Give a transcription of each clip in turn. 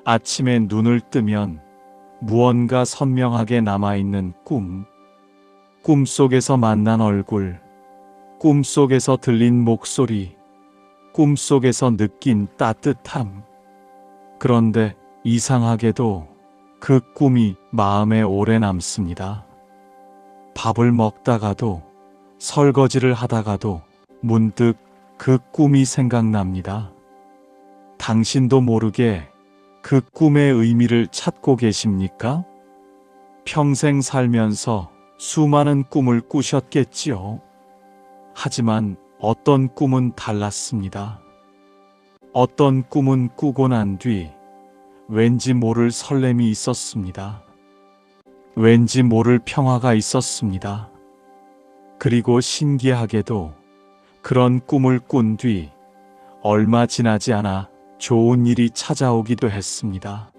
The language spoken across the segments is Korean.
아침에 눈을 뜨면 무언가 선명하게 남아있는 꿈. 꿈속에서 만난 얼굴, 꿈속에서 들린 목소리, 꿈속에서 느낀 따뜻함. 그런데 이상하게도 그 꿈이 마음에 오래 남습니다. 밥을 먹다가도, 설거지를 하다가도 문득 그 꿈이 생각납니다. 당신도 모르게 그 꿈의 의미를 찾고 계십니까? 평생 살면서 수많은 꿈을 꾸셨겠지요. 하지만 어떤 꿈은 달랐습니다. 어떤 꿈은 꾸고 난 뒤 왠지 모를 설렘이 있었습니다. 왠지 모를 평화가 있었습니다. 그리고 신기하게도 그런 꿈을 꾼 뒤 얼마 지나지 않아 좋은 일이 찾아오기도 했습니다.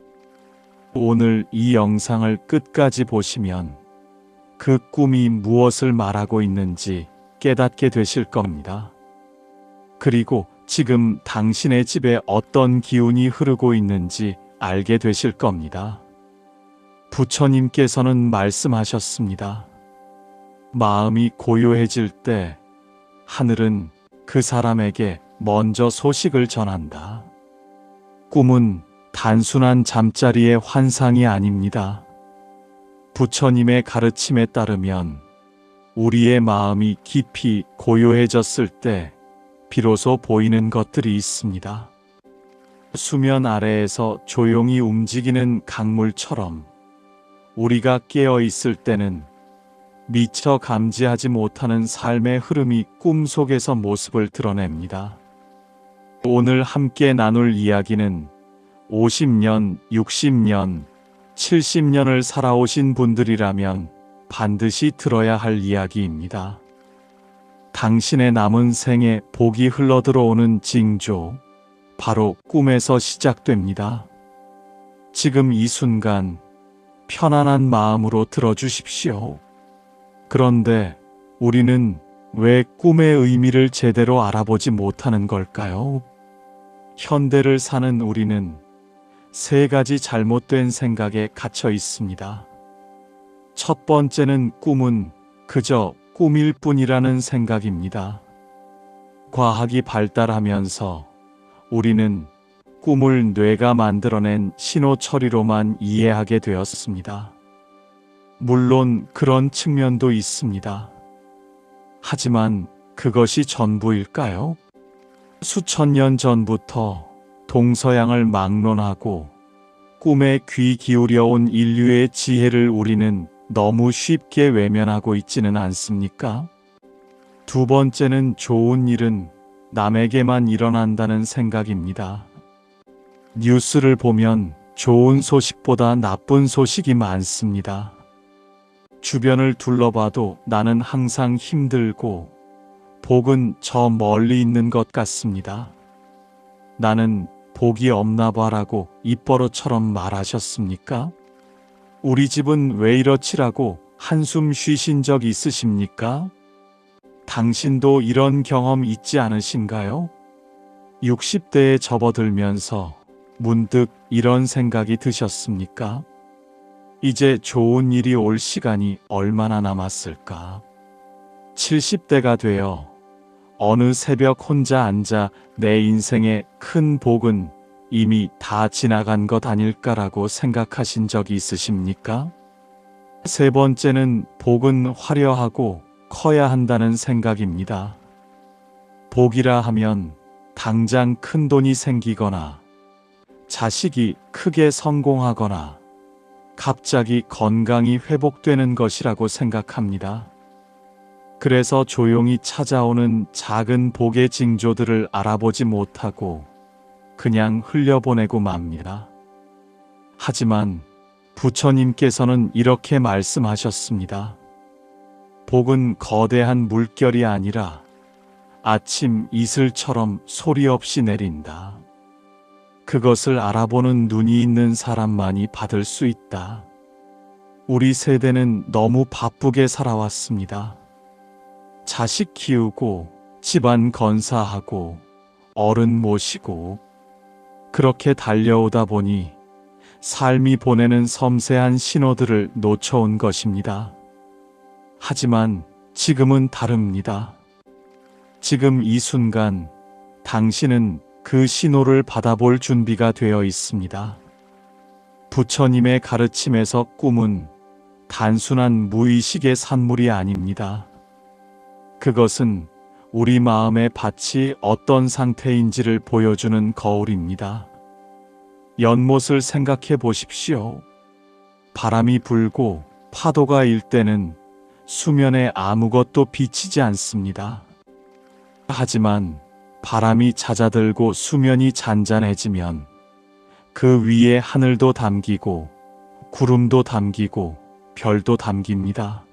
오늘 이 영상을 끝까지 보시면 그 꿈이 무엇을 말하고 있는지 깨닫게 되실 겁니다. 그리고 지금 당신의 집에 어떤 기운이 흐르고 있는지 알게 되실 겁니다. 부처님께서는 말씀하셨습니다. 마음이 고요해질 때 하늘은 그 사람에게 먼저 소식을 전한다. 꿈은 단순한 잠자리의 환상이 아닙니다. 부처님의 가르침에 따르면 우리의 마음이 깊이 고요해졌을 때 비로소 보이는 것들이 있습니다. 수면 아래에서 조용히 움직이는 강물처럼 우리가 깨어 있을 때는 미처 감지하지 못하는 삶의 흐름이 꿈속에서 모습을 드러냅니다. 오늘 함께 나눌 이야기는 50년, 60년, 70년을 살아오신 분들이라면 반드시 들어야 할 이야기입니다. 당신의 남은 생에 복이 흘러들어오는 징조, 바로 꿈에서 시작됩니다. 지금 이 순간 편안한 마음으로 들어주십시오. 그런데 우리는 왜 꿈의 의미를 제대로 알아보지 못하는 걸까요? 현대를 사는 우리는 세 가지 잘못된 생각에 갇혀 있습니다. 첫 번째는 꿈은 그저 꿈일 뿐이라는 생각입니다. 과학이 발달하면서 우리는 꿈을 뇌가 만들어낸 신호 처리로만 이해하게 되었습니다. 물론 그런 측면도 있습니다. 하지만 그것이 전부일까요? 수천 년 전부터 동서양을 막론하고 꿈에 귀 기울여온 인류의 지혜를 우리는 너무 쉽게 외면하고 있지는 않습니까? 두 번째는 좋은 일은 남에게만 일어난다는 생각입니다. 뉴스를 보면 좋은 소식보다 나쁜 소식이 많습니다. 주변을 둘러봐도 나는 항상 힘들고 복은 저 멀리 있는 것 같습니다. 나는 복이 없나 봐라고 입버릇처럼 말하셨습니까? 우리 집은 왜 이렇지라고 한숨 쉬신 적 있으십니까? 당신도 이런 경험 있지 않으신가요? 60대에 접어들면서 문득 이런 생각이 드셨습니까? 이제 좋은 일이 올 시간이 얼마나 남았을까? 70대가 되어 어느 새벽 혼자 앉아 내 인생의 큰 복은 이미 다 지나간 것 아닐까라고 생각하신 적이 있으십니까? 세 번째는 복은 화려하고 커야 한다는 생각입니다. 복이라 하면 당장 큰 돈이 생기거나 자식이 크게 성공하거나 갑자기 건강이 회복되는 것이라고 생각합니다. 그래서 조용히 찾아오는 작은 복의 징조들을 알아보지 못하고 그냥 흘려보내고 맙니다. 하지만 부처님께서는 이렇게 말씀하셨습니다. 복은 거대한 물결이 아니라 아침 이슬처럼 소리 없이 내린다. 그것을 알아보는 눈이 있는 사람만이 받을 수 있다. 우리 세대는 너무 바쁘게 살아왔습니다. 자식 키우고 집안 건사하고 어른 모시고 그렇게 달려오다 보니 삶이 보내는 섬세한 신호들을 놓쳐온 것입니다. 하지만 지금은 다릅니다. 지금 이 순간 당신은 그 신호를 받아볼 준비가 되어 있습니다. 부처님의 가르침에서 꿈은 단순한 무의식의 산물이 아닙니다. 그것은 우리 마음의 밭이 어떤 상태인지를 보여주는 거울입니다. 연못을 생각해 보십시오. 바람이 불고 파도가 일 때는 수면에 아무것도 비치지 않습니다. 하지만 바람이 잦아들고 수면이 잔잔해지면 그 위에 하늘도 담기고 구름도 담기고 별도 담깁니다.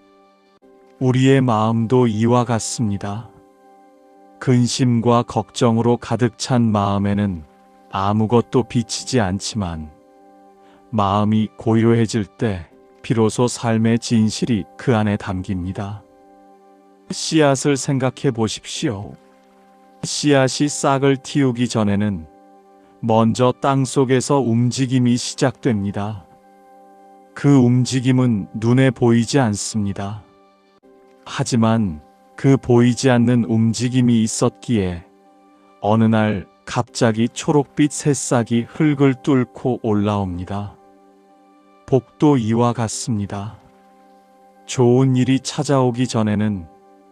우리의 마음도 이와 같습니다. 근심과 걱정으로 가득 찬 마음에는 아무것도 비치지 않지만 마음이 고요해질 때 비로소 삶의 진실이 그 안에 담깁니다. 씨앗을 생각해 보십시오. 씨앗이 싹을 틔우기 전에는 먼저 땅 속에서 움직임이 시작됩니다. 그 움직임은 눈에 보이지 않습니다. 하지만 그 보이지 않는 움직임이 있었기에 어느 날 갑자기 초록빛 새싹이 흙을 뚫고 올라옵니다. 복도 이와 같습니다. 좋은 일이 찾아오기 전에는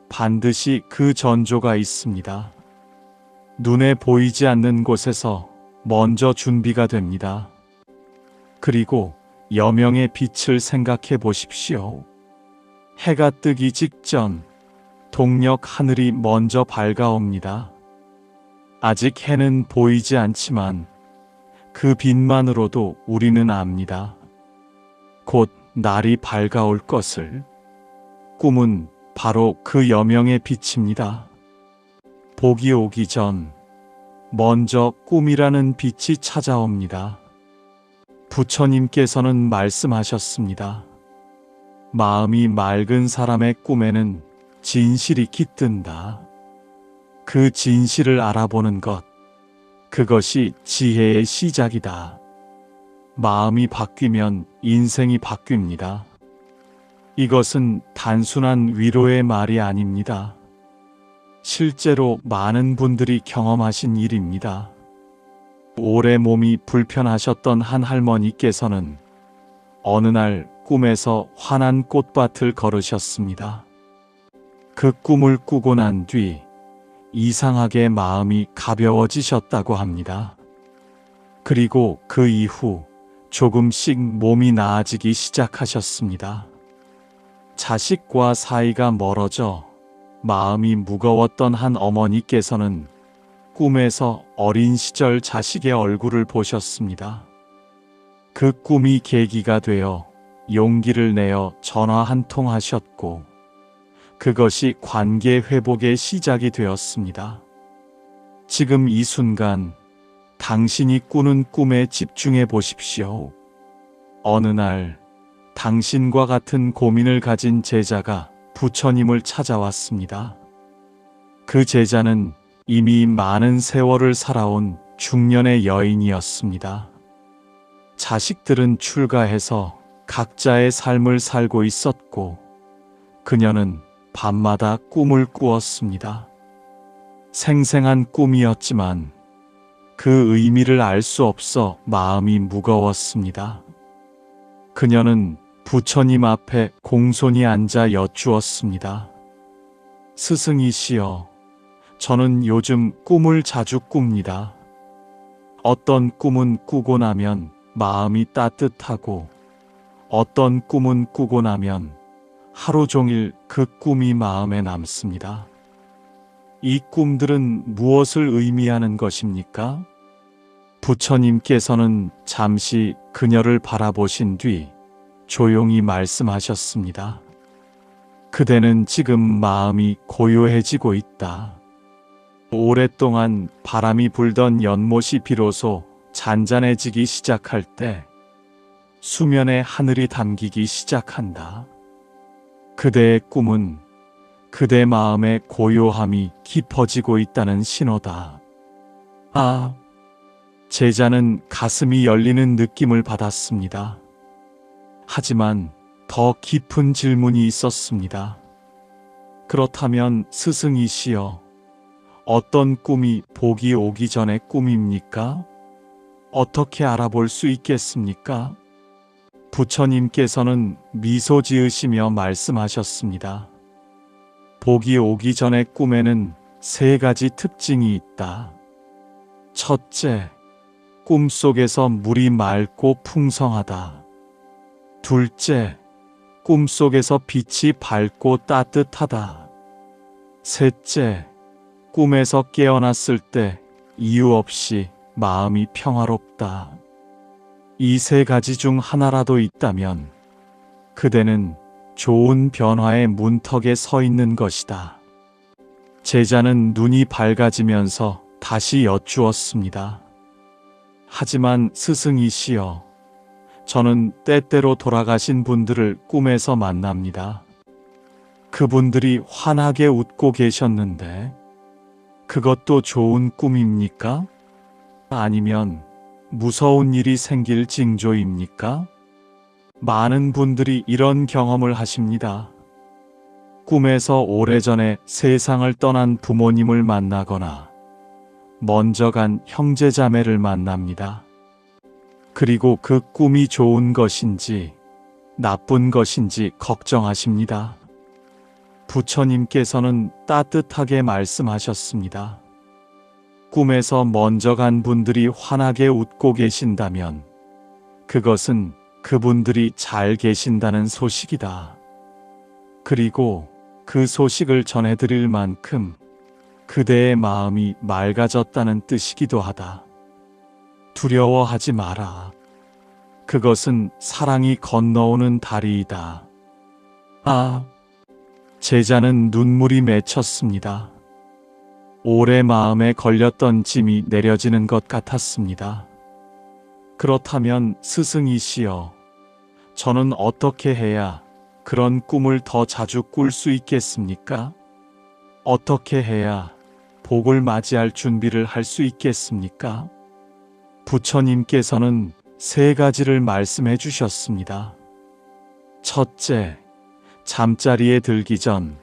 반드시 그 전조가 있습니다. 눈에 보이지 않는 곳에서 먼저 준비가 됩니다. 그리고 여명의 빛을 생각해 보십시오. 해가 뜨기 직전 동력 하늘이 먼저 밝아옵니다. 아직 해는 보이지 않지만 그 빛만으로도 우리는 압니다. 곧 날이 밝아올 것을. 꿈은 바로 그 여명의 빛입니다. 복이 오기 전 먼저 꿈이라는 빛이 찾아옵니다. 부처님께서는 말씀하셨습니다. 마음이 맑은 사람의 꿈에는 진실이 깃든다. 그 진실을 알아보는 것, 그것이 지혜의 시작이다. 마음이 바뀌면 인생이 바뀝니다. 이것은 단순한 위로의 말이 아닙니다. 실제로 많은 분들이 경험하신 일입니다. 오래 몸이 불편하셨던 한 할머니께서는 어느 날 꿈에서 환한 꽃밭을 걸으셨습니다. 그 꿈을 꾸고 난 뒤 이상하게 마음이 가벼워지셨다고 합니다. 그리고 그 이후 조금씩 몸이 나아지기 시작하셨습니다. 자식과 사이가 멀어져 마음이 무거웠던 한 어머니께서는 꿈에서 어린 시절 자식의 얼굴을 보셨습니다. 그 꿈이 계기가 되어 용기를 내어 전화 한 통 하셨고 그것이 관계 회복의 시작이 되었습니다. 지금 이 순간 당신이 꾸는 꿈에 집중해 보십시오. 어느 날 당신과 같은 고민을 가진 제자가 부처님을 찾아왔습니다. 그 제자는 이미 많은 세월을 살아온 중년의 여인이었습니다. 자식들은 출가해서 각자의 삶을 살고 있었고 그녀는 밤마다 꿈을 꾸었습니다. 생생한 꿈이었지만 그 의미를 알 수 없어 마음이 무거웠습니다. 그녀는 부처님 앞에 공손히 앉아 여쭈었습니다. 스승이시여, 저는 요즘 꿈을 자주 꿉니다. 어떤 꿈은 꾸고 나면 마음이 따뜻하고 어떤 꿈은 꾸고 나면 하루 종일 그 꿈이 마음에 남습니다. 이 꿈들은 무엇을 의미하는 것입니까? 부처님께서는 잠시 그녀를 바라보신 뒤 조용히 말씀하셨습니다. 그대는 지금 마음이 고요해지고 있다. 오랫동안 바람이 불던 연못이 비로소 잔잔해지기 시작할 때 수면에 하늘이 담기기 시작한다. 그대의 꿈은 그대 마음의 고요함이 깊어지고 있다는 신호다. 아, 제자는 가슴이 열리는 느낌을 받았습니다. 하지만 더 깊은 질문이 있었습니다. 그렇다면 스승이시여, 어떤 꿈이 복이 오기 전의 꿈입니까? 어떻게 알아볼 수 있겠습니까? 부처님께서는 미소 지으시며 말씀하셨습니다. 복이 오기 전의 꿈에는 세 가지 특징이 있다. 첫째, 꿈속에서 물이 맑고 풍성하다. 둘째, 꿈속에서 빛이 밝고 따뜻하다. 셋째, 꿈에서 깨어났을 때 이유 없이 마음이 평화롭다. 이 세 가지 중 하나라도 있다면 그대는 좋은 변화의 문턱에 서 있는 것이다. 제자는 눈이 밝아지면서 다시 여쭈었습니다. 하지만 스승이시여, 저는 때때로 돌아가신 분들을 꿈에서 만납니다. 그분들이 환하게 웃고 계셨는데 그것도 좋은 꿈입니까? 아니면 무서운 일이 생길 징조입니까? 많은 분들이 이런 경험을 하십니다. 꿈에서 오래전에 세상을 떠난 부모님을 만나거나 먼저 간 형제자매를 만납니다. 그리고 그 꿈이 좋은 것인지 나쁜 것인지 걱정하십니다. 부처님께서는 따뜻하게 말씀하셨습니다. 꿈에서 먼저 간 분들이 환하게 웃고 계신다면 그것은 그분들이 잘 계신다는 소식이다. 그리고 그 소식을 전해드릴 만큼 그대의 마음이 맑아졌다는 뜻이기도 하다. 두려워하지 마라. 그것은 사랑이 건너오는 다리이다. 아, 제자는 눈물이 맺혔습니다. 오래 마음에 걸렸던 짐이 내려지는 것 같았습니다. 그렇다면 스승이시여, 저는 어떻게 해야 그런 꿈을 더 자주 꿀 수 있겠습니까? 어떻게 해야 복을 맞이할 준비를 할 수 있겠습니까? 부처님께서는 세 가지를 말씀해 주셨습니다. 첫째, 잠자리에 들기 전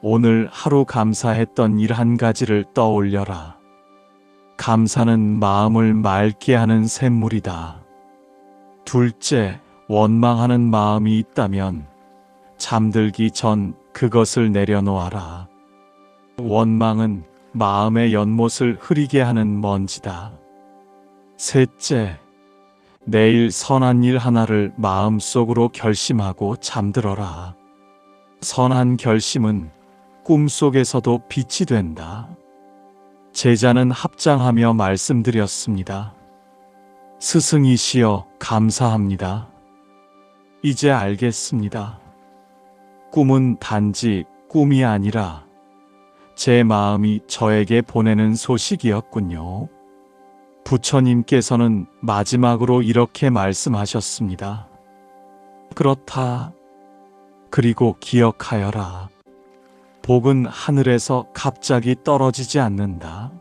오늘 하루 감사했던 일 한 가지를 떠올려라. 감사는 마음을 맑게 하는 샘물이다. 둘째, 원망하는 마음이 있다면 잠들기 전 그것을 내려놓아라. 원망은 마음의 연못을 흐리게 하는 먼지다. 셋째, 내일 선한 일 하나를 마음속으로 결심하고 잠들어라. 선한 결심은 꿈속에서도 빛이 된다. 제자는 합장하며 말씀드렸습니다. 스승이시여, 감사합니다. 이제 알겠습니다. 꿈은 단지 꿈이 아니라 제 마음이 저에게 보내는 소식이었군요. 부처님께서는 마지막으로 이렇게 말씀하셨습니다. 그렇다. 그리고 기억하여라. 복은 하늘에서 갑자기 떨어지지 않는다.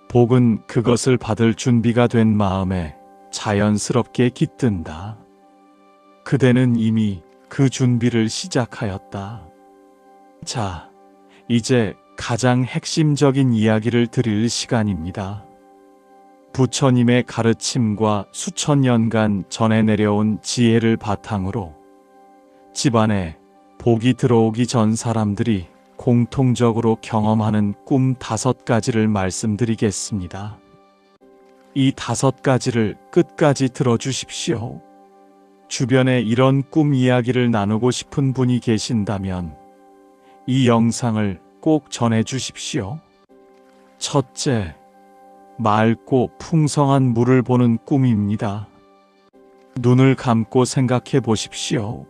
복은 그것을 받을 준비가 된 마음에 자연스럽게 깃든다. 그대는 이미 그 준비를 시작하였다. 자, 이제 가장 핵심적인 이야기를 드릴 시간입니다. 부처님의 가르침과 수천 년간 전해 내려온 지혜를 바탕으로 집안에 복이 들어오기 전 사람들이 공통적으로 경험하는 꿈 5가지를 말씀드리겠습니다. 이 5가지를 끝까지 들어주십시오. 주변에 이런 꿈 이야기를 나누고 싶은 분이 계신다면 이 영상을 꼭 전해주십시오. 첫째, 맑고 풍성한 물을 보는 꿈입니다. 눈을 감고 생각해 보십시오.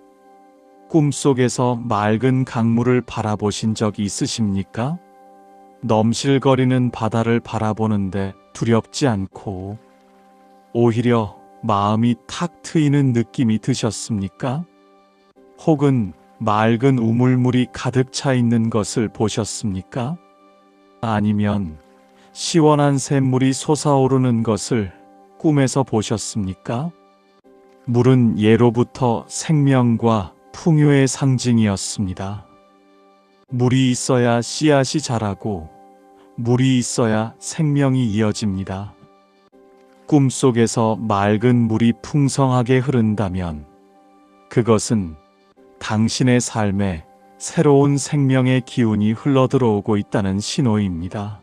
꿈속에서 맑은 강물을 바라보신 적 있으십니까? 넘실거리는 바다를 바라보는데 두렵지 않고 오히려 마음이 탁 트이는 느낌이 드셨습니까? 혹은 맑은 우물물이 가득 차 있는 것을 보셨습니까? 아니면 시원한 샘물이 솟아오르는 것을 꿈에서 보셨습니까? 물은 예로부터 생명과 풍요의 상징이었습니다. 물이 있어야 씨앗이 자라고 물이 있어야 생명이 이어집니다. 꿈속에서 맑은 물이 풍성하게 흐른다면 그것은 당신의 삶에 새로운 생명의 기운이 흘러들어오고 있다는 신호입니다.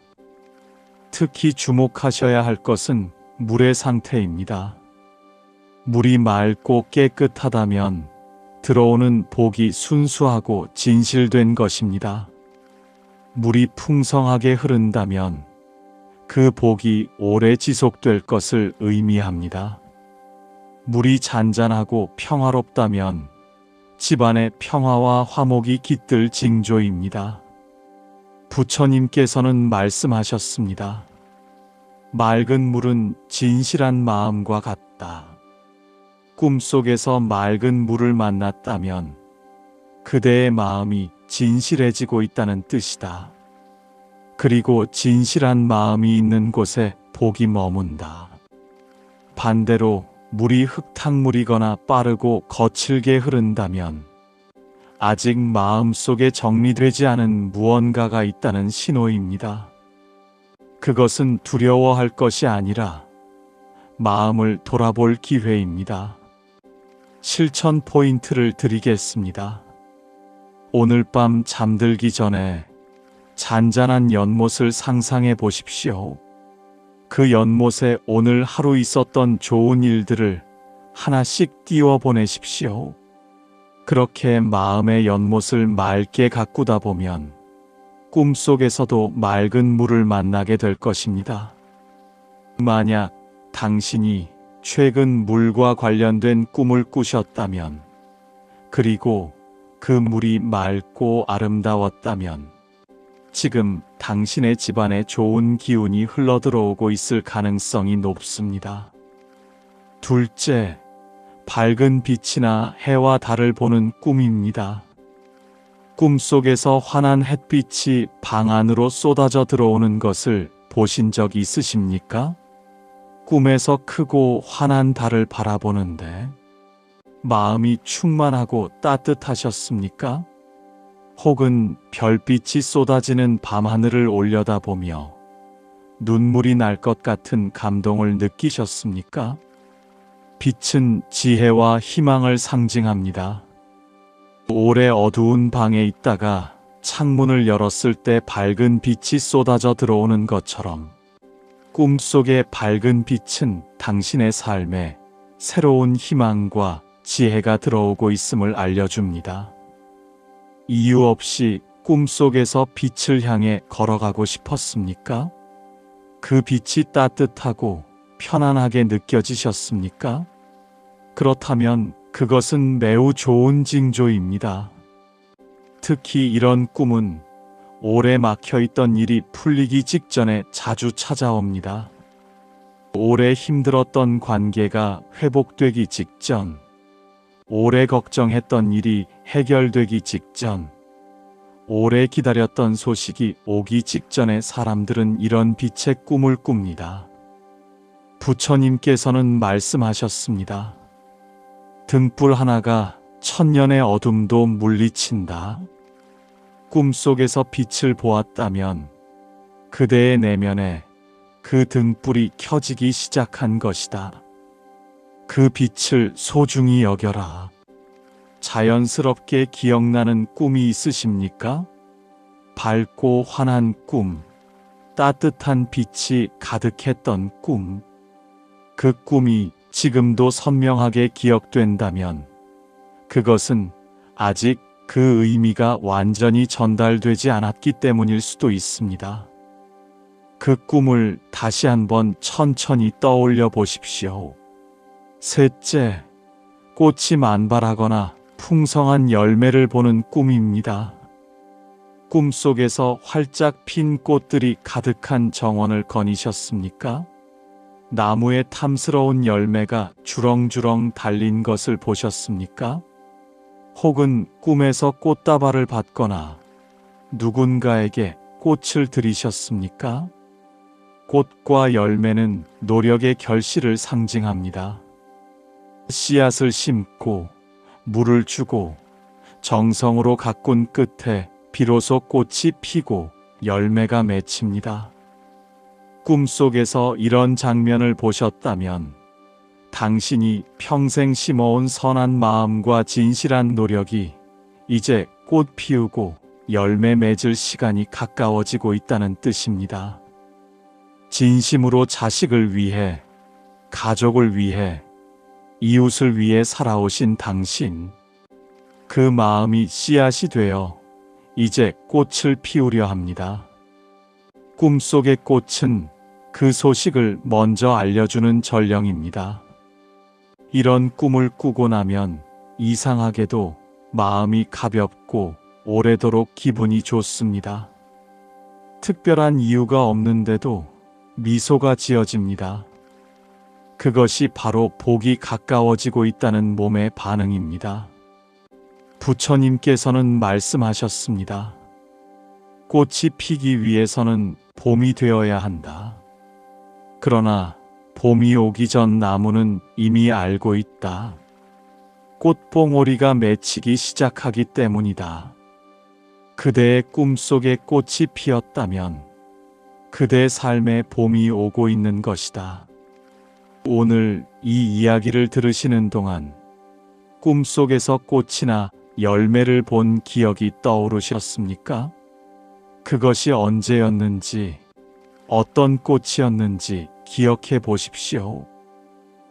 특히 주목하셔야 할 것은 물의 상태입니다. 물이 맑고 깨끗하다면 들어오는 복이 순수하고 진실된 것입니다. 물이 풍성하게 흐른다면 그 복이 오래 지속될 것을 의미합니다. 물이 잔잔하고 평화롭다면 집안의 평화와 화목이 깃들 징조입니다. 부처님께서는 말씀하셨습니다. 맑은 물은 진실한 마음과 같다. 꿈속에서 맑은 물을 만났다면 그대의 마음이 진실해지고 있다는 뜻이다. 그리고 진실한 마음이 있는 곳에 복이 머문다. 반대로 물이 흙탕물이거나 빠르고 거칠게 흐른다면 아직 마음속에 정리되지 않은 무언가가 있다는 신호입니다. 그것은 두려워할 것이 아니라 마음을 돌아볼 기회입니다. 실천 포인트를 드리겠습니다. 오늘 밤 잠들기 전에 잔잔한 연못을 상상해 보십시오. 그 연못에 오늘 하루 있었던 좋은 일들을 하나씩 띄워 보내십시오. 그렇게 마음의 연못을 맑게 가꾸다 보면 꿈속에서도 맑은 물을 만나게 될 것입니다. 만약 당신이 최근 물과 관련된 꿈을 꾸셨다면, 그리고 그 물이 맑고 아름다웠다면, 지금 당신의 집안에 좋은 기운이 흘러들어오고 있을 가능성이 높습니다. 둘째, 밝은 빛이나 해와 달을 보는 꿈입니다. 꿈속에서 환한 햇빛이 방 안으로 쏟아져 들어오는 것을 보신 적 있으십니까? 꿈에서 크고 환한 달을 바라보는데 마음이 충만하고 따뜻하셨습니까? 혹은 별빛이 쏟아지는 밤하늘을 올려다보며 눈물이 날 것 같은 감동을 느끼셨습니까? 빛은 지혜와 희망을 상징합니다. 오래 어두운 방에 있다가 창문을 열었을 때 밝은 빛이 쏟아져 들어오는 것처럼 꿈속의 밝은 빛은 당신의 삶에 새로운 희망과 지혜가 들어오고 있음을 알려줍니다. 이유 없이 꿈속에서 빛을 향해 걸어가고 싶었습니까? 그 빛이 따뜻하고 편안하게 느껴지셨습니까? 그렇다면 그것은 매우 좋은 징조입니다. 특히 이런 꿈은 오래 막혀있던 일이 풀리기 직전에 자주 찾아옵니다. 오래 힘들었던 관계가 회복되기 직전, 오래 걱정했던 일이 해결되기 직전, 오래 기다렸던 소식이 오기 직전에 사람들은 이런 빛의 꿈을 꿉니다. 부처님께서는 말씀하셨습니다. 등불 하나가 천년의 어둠도 물리친다. 꿈속에서 빛을 보았다면 그대의 내면에 그 등불이 켜지기 시작한 것이다. 그 빛을 소중히 여겨라. 자연스럽게 기억나는 꿈이 있으십니까? 밝고 환한 꿈, 따뜻한 빛이 가득했던 꿈. 그 꿈이 지금도 선명하게 기억된다면 그것은 아직 그 의미가 완전히 전달되지 않았기 때문일 수도 있습니다. 그 꿈을 다시 한번 천천히 떠올려 보십시오. 셋째, 꽃이 만발하거나 풍성한 열매를 보는 꿈입니다. 꿈속에서 활짝 핀 꽃들이 가득한 정원을 거니셨습니까? 나무에 탐스러운 열매가 주렁주렁 달린 것을 보셨습니까? 혹은 꿈에서 꽃다발을 받거나 누군가에게 꽃을 드리셨습니까? 꽃과 열매는 노력의 결실을 상징합니다. 씨앗을 심고 물을 주고 정성으로 가꾼 끝에 비로소 꽃이 피고 열매가 맺힙니다. 꿈속에서 이런 장면을 보셨다면 당신이 평생 심어온 선한 마음과 진실한 노력이 이제 꽃 피우고 열매 맺을 시간이 가까워지고 있다는 뜻입니다. 진심으로 자식을 위해, 가족을 위해, 이웃을 위해 살아오신 당신, 그 마음이 씨앗이 되어 이제 꽃을 피우려 합니다. 꿈속의 꽃은 그 소식을 먼저 알려주는 전령입니다. 이런 꿈을 꾸고 나면 이상하게도 마음이 가볍고 오래도록 기분이 좋습니다. 특별한 이유가 없는데도 미소가 지어집니다. 그것이 바로 복이 가까워지고 있다는 몸의 반응입니다. 부처님께서는 말씀하셨습니다. 꽃이 피기 위해서는 봄이 되어야 한다. 그러나 봄이 오기 전 나무는 이미 알고 있다. 꽃봉오리가 맺히기 시작하기 때문이다. 그대의 꿈속에 꽃이 피었다면 그대의 삶에 봄이 오고 있는 것이다. 오늘 이 이야기를 들으시는 동안 꿈속에서 꽃이나 열매를 본 기억이 떠오르셨습니까? 그것이 언제였는지, 어떤 꽃이었는지 기억해 보십시오.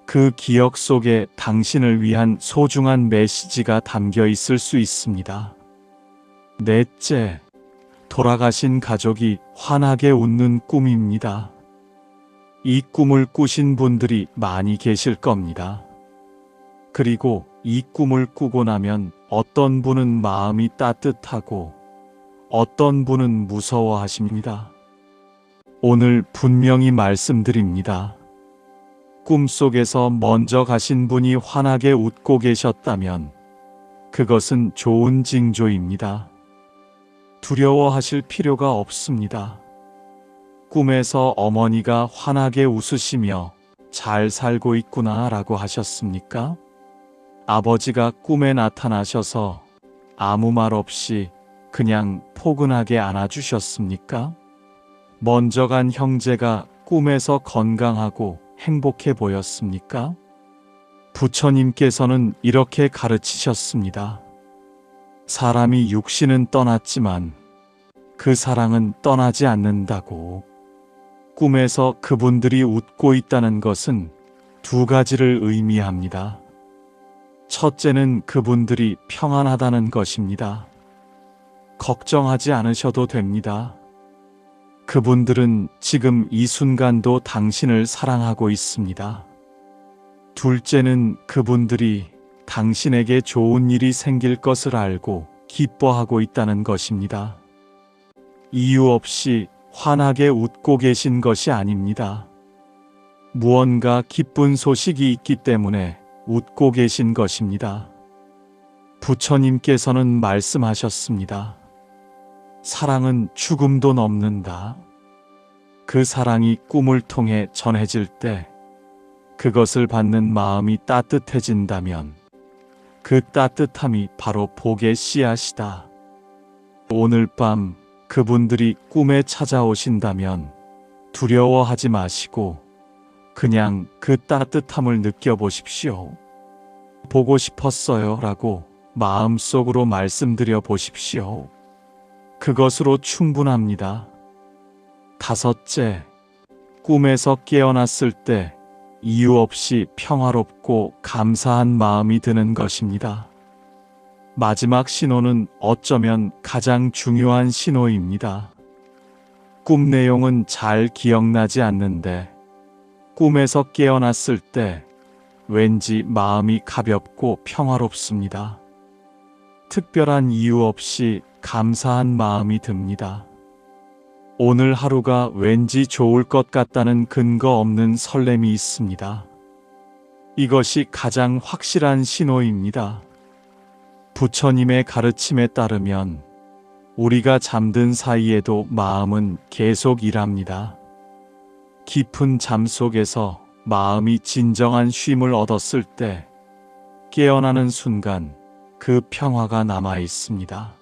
그 기억 속에 당신을 위한 소중한 메시지가 담겨 있을 수 있습니다. 넷째, 돌아가신 가족이 환하게 웃는 꿈입니다. 이 꿈을 꾸신 분들이 많이 계실 겁니다. 그리고 이 꿈을 꾸고 나면 어떤 분은 마음이 따뜻하고 어떤 분은 무서워하십니다. 오늘 분명히 말씀드립니다. 꿈속에서 먼저 가신 분이 환하게 웃고 계셨다면 그것은 좋은 징조입니다. 두려워하실 필요가 없습니다. 꿈에서 어머니가 환하게 웃으시며 잘 살고 있구나 라고 하셨습니까? 아버지가 꿈에 나타나셔서 아무 말 없이 그냥 포근하게 안아주셨습니까? 먼저 간 형제가 꿈에서 건강하고 행복해 보였습니까? 부처님께서는 이렇게 가르치셨습니다. 사람이 육신은 떠났지만 그 사랑은 떠나지 않는다고. 꿈에서 그분들이 웃고 있다는 것은 두 가지를 의미합니다. 첫째는 그분들이 평안하다는 것입니다. 걱정하지 않으셔도 됩니다. 그분들은 지금 이 순간도 당신을 사랑하고 있습니다. 둘째는 그분들이 당신에게 좋은 일이 생길 것을 알고 기뻐하고 있다는 것입니다. 이유 없이 환하게 웃고 계신 것이 아닙니다. 무언가 기쁜 소식이 있기 때문에 웃고 계신 것입니다. 부처님께서는 말씀하셨습니다. 사랑은 죽음도 넘는다. 그 사랑이 꿈을 통해 전해질 때 그것을 받는 마음이 따뜻해진다면 그 따뜻함이 바로 복의 씨앗이다. 오늘 밤 그분들이 꿈에 찾아오신다면 두려워하지 마시고 그냥 그 따뜻함을 느껴보십시오. 보고 싶었어요 라고 마음속으로 말씀드려 보십시오. 그것으로 충분합니다. 다섯째, 꿈에서 깨어났을 때 이유 없이 평화롭고 감사한 마음이 드는 것입니다. 마지막 신호는 어쩌면 가장 중요한 신호입니다. 꿈 내용은 잘 기억나지 않는데 꿈에서 깨어났을 때 왠지 마음이 가볍고 평화롭습니다. 특별한 이유 없이 감사한 마음이 듭니다. 오늘 하루가 왠지 좋을 것 같다는 근거 없는 설렘이 있습니다. 이것이 가장 확실한 신호입니다. 부처님의 가르침에 따르면 우리가 잠든 사이에도 마음은 계속 일합니다. 깊은 잠 속에서 마음이 진정한 쉼을 얻었을 때 깨어나는 순간 그 평화가 남아 있습니다.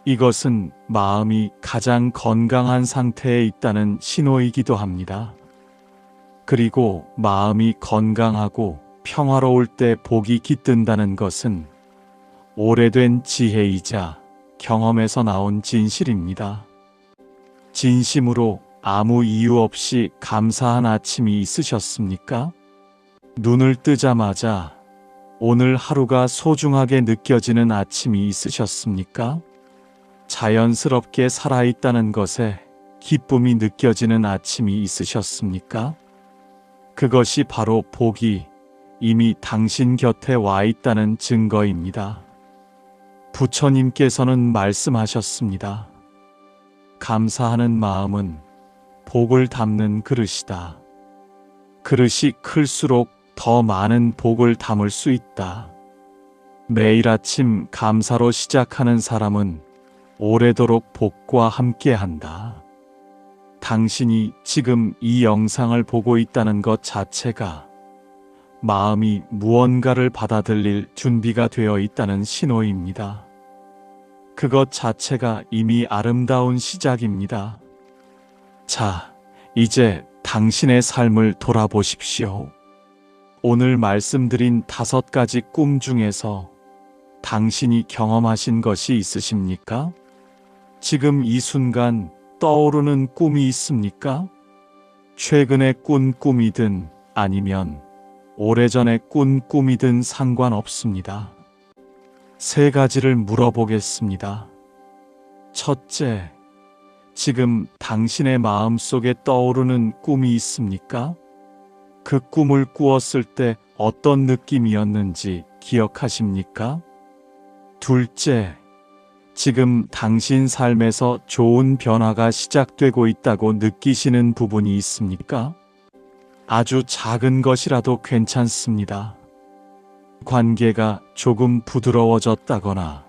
이것은 마음이 가장 건강한 상태에 있다는 신호이기도 합니다. 그리고 마음이 건강하고 평화로울 때 복이 깃든다는 것은 오래된 지혜이자 경험에서 나온 진실입니다. 진심으로 아무 이유 없이 감사한 아침이 있으셨습니까? 눈을 뜨자마자 오늘 하루가 소중하게 느껴지는 아침이 있으셨습니까? 자연스럽게 살아있다는 것에 기쁨이 느껴지는 아침이 있으셨습니까? 그것이 바로 복이 이미 당신 곁에 와 있다는 증거입니다. 부처님께서는 말씀하셨습니다. 감사하는 마음은 복을 담는 그릇이다. 그릇이 클수록 더 많은 복을 담을 수 있다. 매일 아침 감사로 시작하는 사람은 오래도록 복과 함께한다. 당신이 지금 이 영상을 보고 있다는 것 자체가 마음이 무언가를 받아들일 준비가 되어 있다는 신호입니다. 그것 자체가 이미 아름다운 시작입니다. 자, 이제 당신의 삶을 돌아보십시오. 오늘 말씀드린 5가지 꿈 중에서 당신이 경험하신 것이 있으십니까? 지금 이 순간 떠오르는 꿈이 있습니까? 최근에 꾼 꿈이든 아니면 오래전에 꾼 꿈이든 상관없습니다. 3가지를 물어보겠습니다. 첫째, 지금 당신의 마음속에 떠오르는 꿈이 있습니까? 그 꿈을 꾸었을 때 어떤 느낌이었는지 기억하십니까? 둘째, 지금 당신 삶에서 좋은 변화가 시작되고 있다고 느끼시는 부분이 있습니까? 아주 작은 것이라도 괜찮습니다. 관계가 조금 부드러워졌다거나,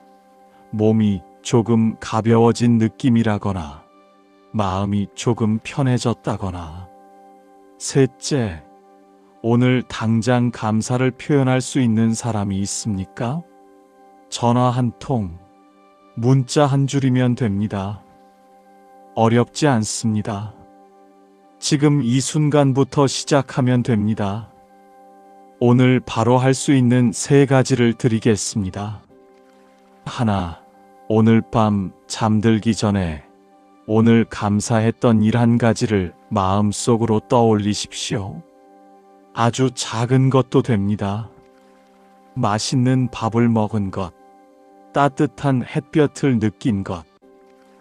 몸이 조금 가벼워진 느낌이라거나, 마음이 조금 편해졌다거나. 셋째, 오늘 당장 감사를 표현할 수 있는 사람이 있습니까? 전화 한 통, 문자 한 줄이면 됩니다. 어렵지 않습니다. 지금 이 순간부터 시작하면 됩니다. 오늘 바로 할 수 있는 3가지를 드리겠습니다. 하나, 오늘 밤 잠들기 전에 오늘 감사했던 일 1가지를 마음속으로 떠올리십시오. 아주 작은 것도 됩니다. 맛있는 밥을 먹은 것, 따뜻한 햇볕을 느낀 것,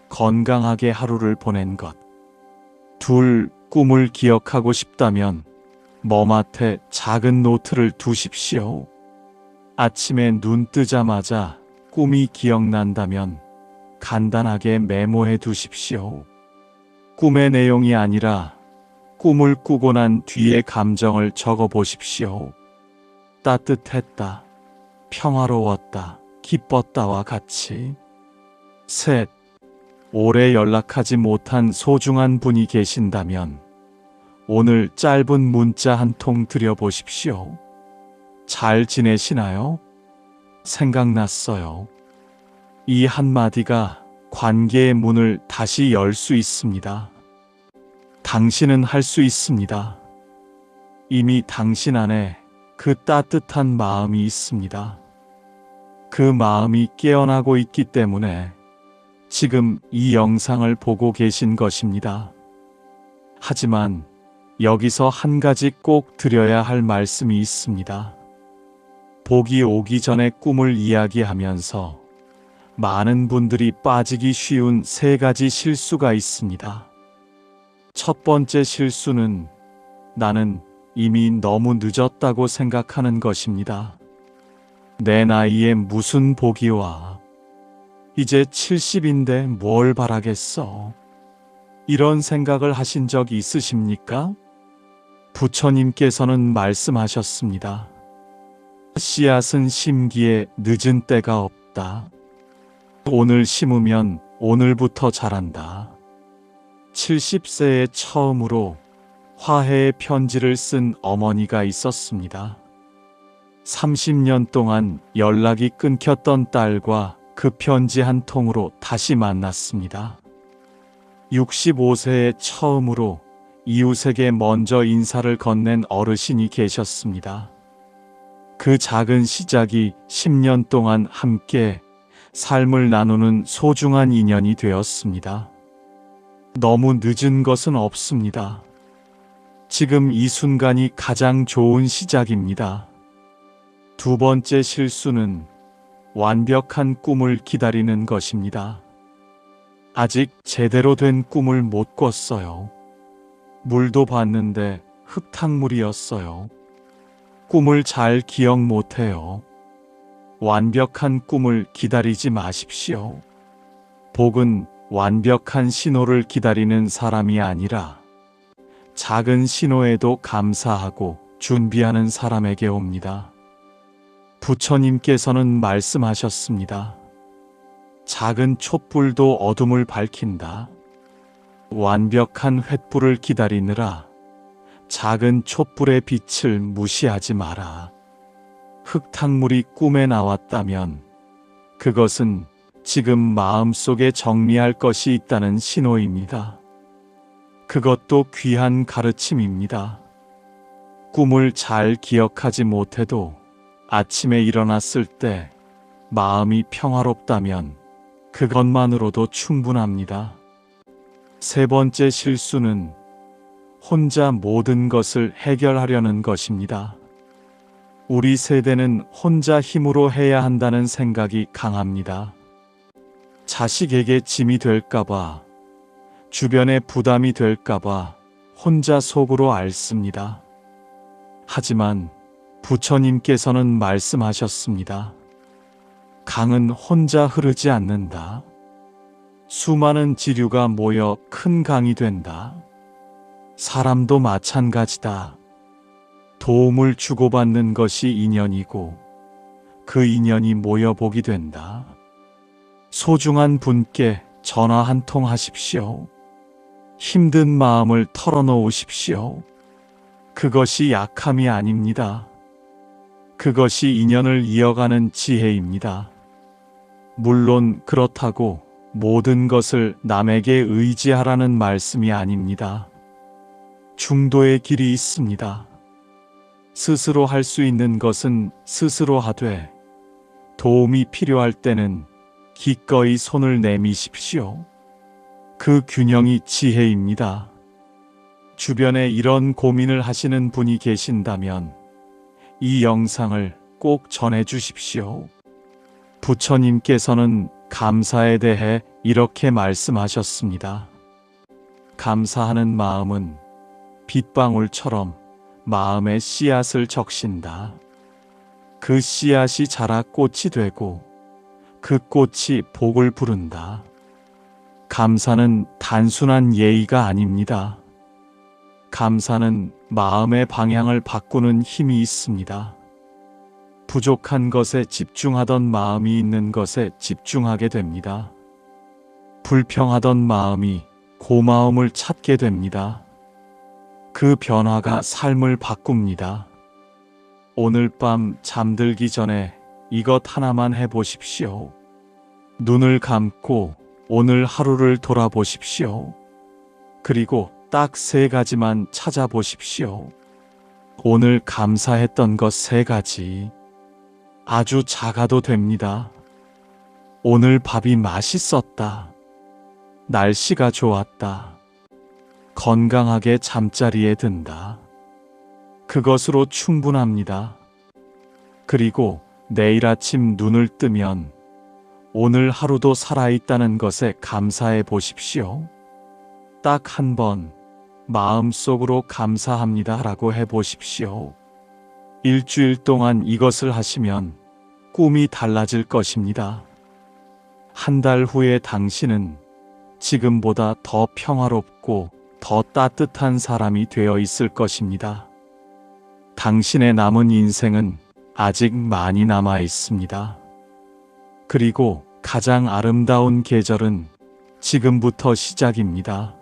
건강하게 하루를 보낸 것. 둘, 꿈을 기억하고 싶다면 머맡에 작은 노트를 두십시오. 아침에 눈 뜨자마자 꿈이 기억난다면 간단하게 메모해 두십시오. 꿈의 내용이 아니라 꿈을 꾸고 난 뒤의 감정을 적어 보십시오. 따뜻했다, 평화로웠다, 기뻤다와 같이. 셋, 오래 연락하지 못한 소중한 분이 계신다면 오늘 짧은 문자 한 통 드려보십시오. 잘 지내시나요? 생각났어요. 이 한마디가 관계의 문을 다시 열 수 있습니다. 당신은 할 수 있습니다. 이미 당신 안에 그 따뜻한 마음이 있습니다. 그 마음이 깨어나고 있기 때문에 지금 이 영상을 보고 계신 것입니다. 하지만 여기서 1가지 꼭 드려야 할 말씀이 있습니다. 복이 오기 전에 꿈을 이야기하면서 많은 분들이 빠지기 쉬운 3가지 실수가 있습니다. 첫 번째 실수는 나는 이미 너무 늦었다고 생각하는 것입니다. 내 나이에 무슨 복이 와. 이제 70인데 뭘 바라겠어. 이런 생각을 하신 적 있으십니까? 부처님께서는 말씀하셨습니다. 씨앗은 심기에 늦은 때가 없다. 오늘 심으면 오늘부터 자란다. 70세에 처음으로 화해의 편지를 쓴 어머니가 있었습니다. 30년 동안 연락이 끊겼던 딸과 그 편지 한 통으로 다시 만났습니다. 65세에 처음으로 이웃에게 먼저 인사를 건넨 어르신이 계셨습니다. 그 작은 시작이 10년 동안 함께 삶을 나누는 소중한 인연이 되었습니다. 너무 늦은 것은 없습니다. 지금 이 순간이 가장 좋은 시작입니다. 두 번째 실수는 완벽한 꿈을 기다리는 것입니다. 아직 제대로 된 꿈을 못 꿨어요. 물도 봤는데 흙탕물이었어요. 꿈을 잘 기억 못해요. 완벽한 꿈을 기다리지 마십시오. 복은 완벽한 신호를 기다리는 사람이 아니라 작은 신호에도 감사하고 준비하는 사람에게 옵니다. 부처님께서는 말씀하셨습니다. 작은 촛불도 어둠을 밝힌다. 완벽한 횃불을 기다리느라 작은 촛불의 빛을 무시하지 마라. 흙탕물이 꿈에 나왔다면 그것은 지금 마음속에 정리할 것이 있다는 신호입니다. 그것도 귀한 가르침입니다. 꿈을 잘 기억하지 못해도 아침에 일어났을 때 마음이 평화롭다면 그것만으로도 충분합니다. 세 번째 실수는 혼자 모든 것을 해결하려는 것입니다. 우리 세대는 혼자 힘으로 해야 한다는 생각이 강합니다. 자식에게 짐이 될까봐, 주변에 부담이 될까봐 혼자 속으로 앓습니다. 하지만 부처님께서는 말씀하셨습니다. 강은 혼자 흐르지 않는다. 수많은 지류가 모여 큰 강이 된다. 사람도 마찬가지다. 도움을 주고받는 것이 인연이고 그 인연이 모여 복이 된다. 소중한 분께 전화 한 통 하십시오. 힘든 마음을 털어놓으십시오. 그것이 약함이 아닙니다. 그것이 인연을 이어가는 지혜입니다. 물론 그렇다고 모든 것을 남에게 의지하라는 말씀이 아닙니다. 중도의 길이 있습니다. 스스로 할 수 있는 것은 스스로 하되 도움이 필요할 때는 기꺼이 손을 내미십시오. 그 균형이 지혜입니다. 주변에 이런 고민을 하시는 분이 계신다면 이 영상을 꼭 전해 주십시오. 부처님께서는 감사에 대해 이렇게 말씀하셨습니다. 감사하는 마음은 빗방울처럼 마음의 씨앗을 적신다. 그 씨앗이 자라 꽃이 되고 그 꽃이 복을 부른다. 감사는 단순한 예의가 아닙니다. 감사는 마음의 방향을 바꾸는 힘이 있습니다. 부족한 것에 집중하던 마음이 있는 것에 집중하게 됩니다. 불평하던 마음이 고마움을 찾게 됩니다. 그 변화가 삶을 바꿉니다. 오늘 밤 잠들기 전에 이것 하나만 해보십시오. 눈을 감고 오늘 하루를 돌아보십시오. 그리고 딱 3가지만 찾아보십시오. 오늘 감사했던 것 3가지. 아주 작아도 됩니다. 오늘 밥이 맛있었다. 날씨가 좋았다. 건강하게 잠자리에 든다. 그것으로 충분합니다. 그리고 내일 아침 눈을 뜨면 오늘 하루도 살아있다는 것에 감사해 보십시오. 딱 한 번 마음속으로 감사합니다라고 해보십시오. 일주일 동안 이것을 하시면 꿈이 달라질 것입니다. 한 달 후에 당신은 지금보다 더 평화롭고 더 따뜻한 사람이 되어 있을 것입니다. 당신의 남은 인생은 아직 많이 남아 있습니다. 그리고 가장 아름다운 계절은 지금부터 시작입니다.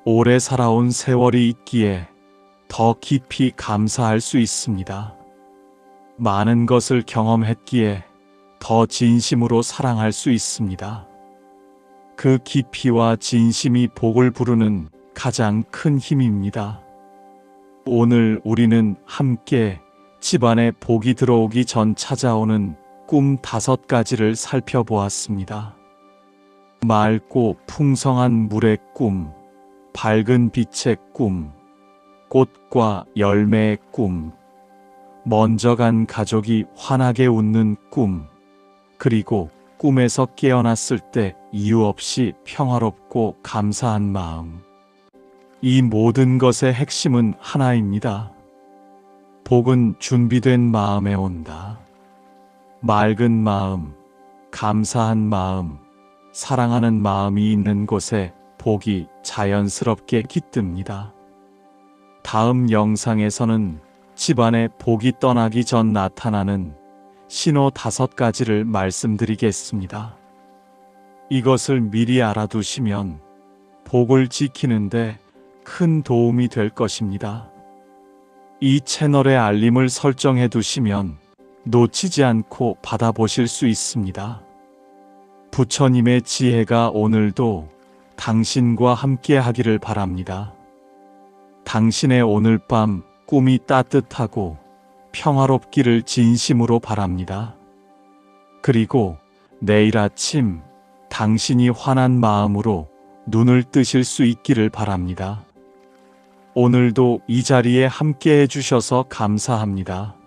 오래 살아온 세월이 있기에 더 깊이 감사할 수 있습니다. 많은 것을 경험했기에 더 진심으로 사랑할 수 있습니다. 그 깊이와 진심이 복을 부르는 가장 큰 힘입니다. 오늘 우리는 함께 집안에 복이 들어오기 전 찾아오는 꿈 5가지를 살펴보았습니다. 맑고 풍성한 물의 꿈, 밝은 빛의 꿈, 꽃과 열매의 꿈, 먼저 간 가족이 환하게 웃는 꿈, 그리고 꿈에서 깨어났을 때 이유 없이 평화롭고 감사한 마음. 이 모든 것의 핵심은 하나입니다. 복은 준비된 마음에 온다. 맑은 마음, 감사한 마음, 사랑하는 마음이 있는 곳에 복이 자연스럽게 깃듭니다. 다음 영상에서는 집안에 복이 떠나기 전 나타나는 신호 5가지를 말씀드리겠습니다. 이것을 미리 알아두시면 복을 지키는데 큰 도움이 될 것입니다. 이 채널의 알림을 설정해 두시면 놓치지 않고 받아보실 수 있습니다. 부처님의 지혜가 오늘도 당신과 함께 하기를 바랍니다. 당신의 오늘 밤 꿈이 따뜻하고 평화롭기를 진심으로 바랍니다. 그리고 내일 아침 당신이 환한 마음으로 눈을 뜨실 수 있기를 바랍니다. 오늘도 이 자리에 함께 해주셔서 감사합니다.